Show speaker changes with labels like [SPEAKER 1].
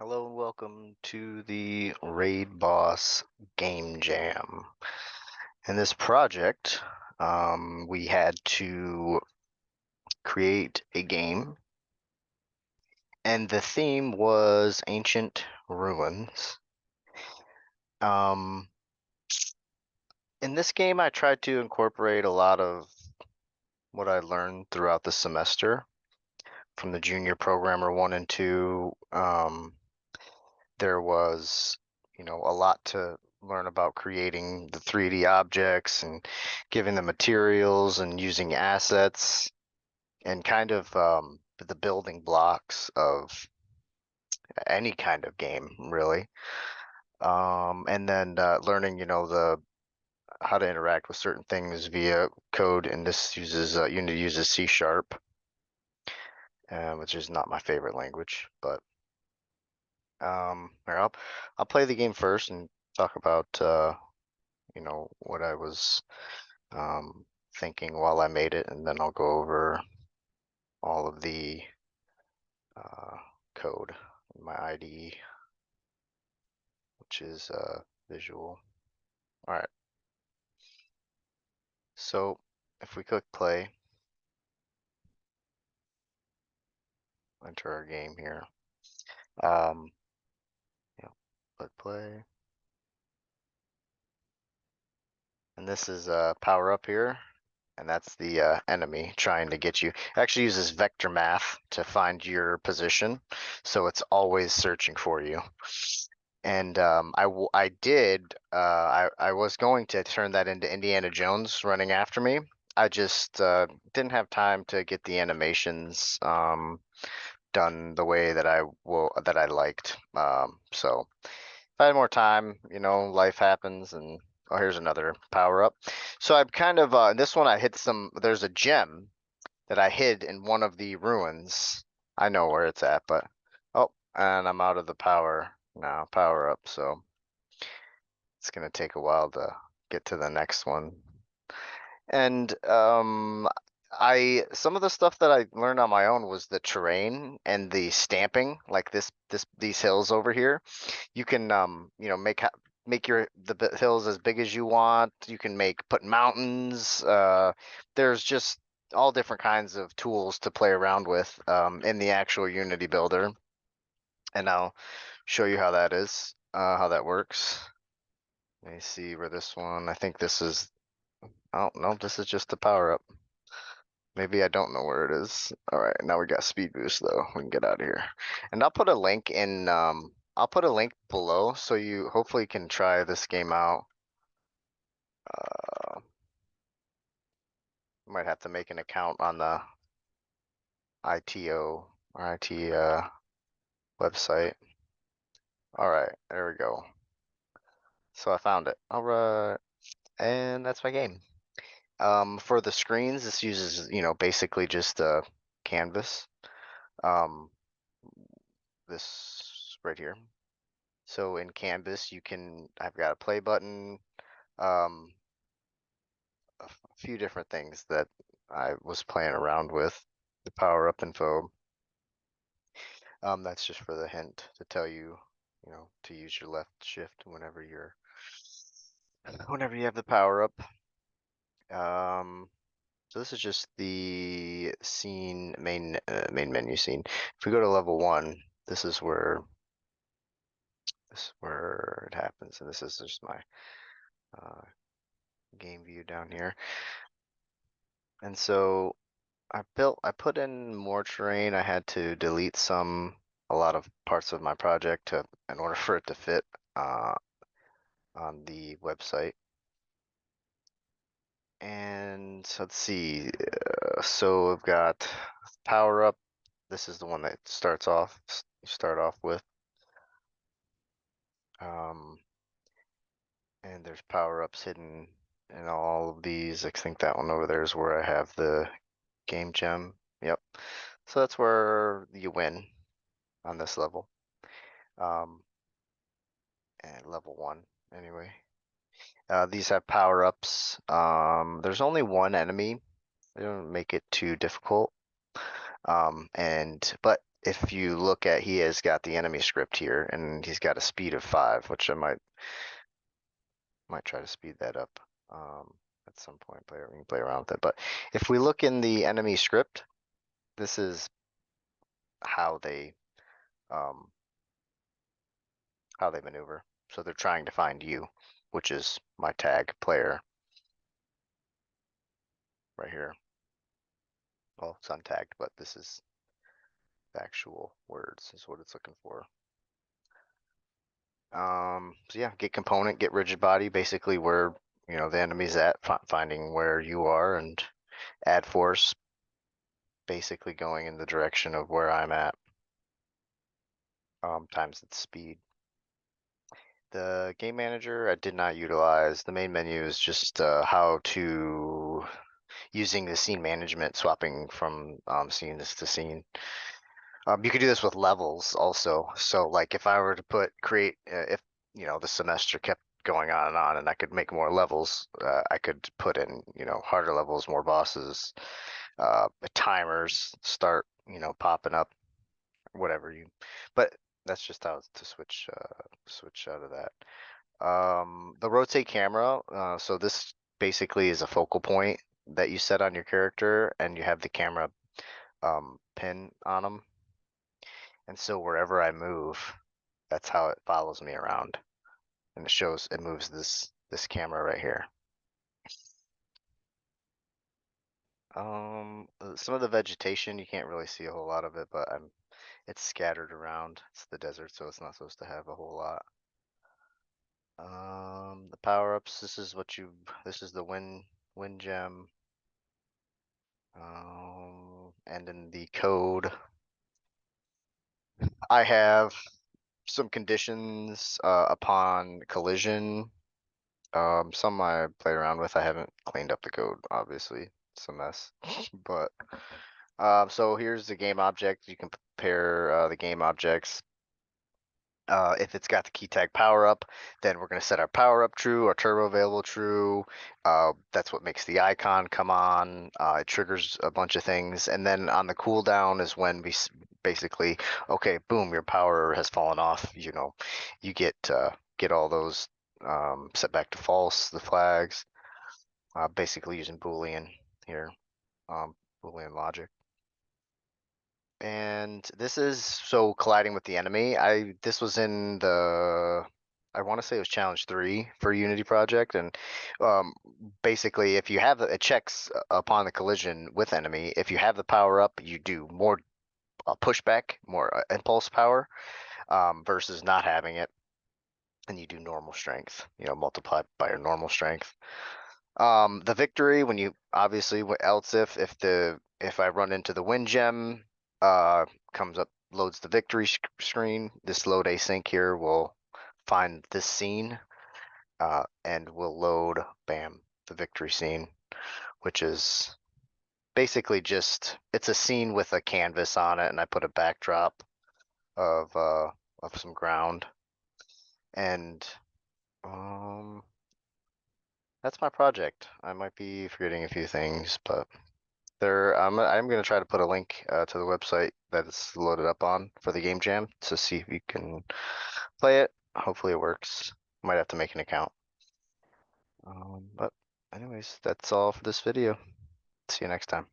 [SPEAKER 1] Hello and welcome to the Raid Boss Game Jam. In this project, we had to create a game, and the theme was ancient ruins. Um, in this game, I tried to incorporate a lot of what I learned throughout the semester from the junior programmer 1 and 2. There was, a lot to learn about creating the 3D objects and giving the materials and using assets and kind of the building blocks of any kind of game, really. And then learning, the how to interact with certain things via code, and this uses Unity uses C Sharp, which is not my favorite language, but here, I'll play the game first and talk about what I was thinking while I made it, and then I'll go over all of the uh, code in my IDE, which is visual. All right, so if we click play, enter our game here. Um, click play, and this is power up here. And that's the enemy trying to get you. It actually uses vector math to find your position, so it's always searching for you. And I was going to turn that into Indiana Jones running after me. I just didn't have time to get the animations done the way that I liked. So if I had more time, life happens, and oh, here's another power up. So I'm kind of this one I hit some. There's a gem that I hid in one of the ruins. I know where it's at, but oh, and I'm out of the power now, power up. So it's gonna take a while to get to the next one. And I some of the stuff that I learned on my own was the terrain and the stamping, like these hills over here. You can make the hills as big as you want. You can put mountains. There's just all different kinds of tools to play around with in the actual Unity builder, and I'll show you how that is, how that works. Let me see where this one. I think this is. Oh no, this is just the power up. Maybe I don't know where it is. All right, now we got speed boost though. We can get out of here. And I'll put a link in I'll put a link below so you hopefully can try this game out. Might have to make an account on the ITO or IT website. All right, there we go. So I found it. All right, and that's my game. For the screens, this uses, basically just a canvas. Um, this right here. So in Canvas, I've got a play button, um, a few different things that I was playing around with. The power up info. That's just for the hint to tell you, to use your left shift whenever you have the power up. So this is just the scene main menu scene. If we go to level 1, this is where it happens, and this is just my uh, game view down here. And so I put in more terrain. I had to delete a lot of parts of my project in order for it to fit uh, on the website. And let's see. So I've got power up. This is the one that you start off with. Um, and there's power ups hidden in all of these. I think that one over there is where I have the game gem. Yep. So that's where you win on this level. Um, and level 1 anyway. These have power ups. There's only one enemy. They don't make it too difficult. But if you look at, he has got the enemy script here, and he's got a speed of 5, which I might try to speed that up at some point. We can play around with it. But if we look in the enemy script, this is how they um, maneuver. So they're trying to find you, which is my tag player right here. Well, it's untagged, but this is the actual words is what it's looking for. So yeah, get component, get rigid body, basically where the enemy's at, finding where you are, and add force, basically going in the direction of where I'm at, times its speed. The game manager I did not utilize. The main menu is just how to using the scene management, swapping from scenes to scene. You could do this with levels also. So like if I were to create, if the semester kept going on and I could make more levels, I could put in harder levels, more bosses, timers start popping up, whatever you. But that's just how to switch out of that. The rotate camera. So this basically is a focal point that you set on your character, and you have the camera pin on them. And so wherever I move, that's how it follows me around. And it moves this camera right here. Some of the vegetation, you can't really see a whole lot of it, but it's scattered around. It's the desert, so it's not supposed to have a whole lot. The power-ups, this is the wind gem. And in the code, I have some conditions upon collision. Some I play around with. I haven't cleaned up the code, obviously. It's a mess. But so here's the game object. You can compare the game objects. If it's got the key tag power up, then we're going to set our power up true, our turbo available true. That's what makes the icon come on. It triggers a bunch of things. And then on the cooldown is when we basically, okay, boom, your power has fallen off. You get all those set back to false, the flags, basically using Boolean here, Boolean logic. And this is so colliding with the enemy. This was in I want to say it was challenge 3 for Unity project, and basically if you have it checks upon the collision with enemy. If you have the power up, you do more pushback, more impulse power, versus not having it, and you do normal strength. Multiplied by your normal strength. The victory, when you obviously else if I run into the wind gem, comes up, loads the victory screen. This load async here will find this scene, and will load, bam, the victory scene, which is basically it's a scene with a canvas on it, and I put a backdrop of some ground, and that's my project. I might be forgetting a few things, but I'm going to try to put a link to the website that it's loaded up on for the game jam to see if you can play it. Hopefully it works. Might have to make an account. But anyways, that's all for this video. See you next time.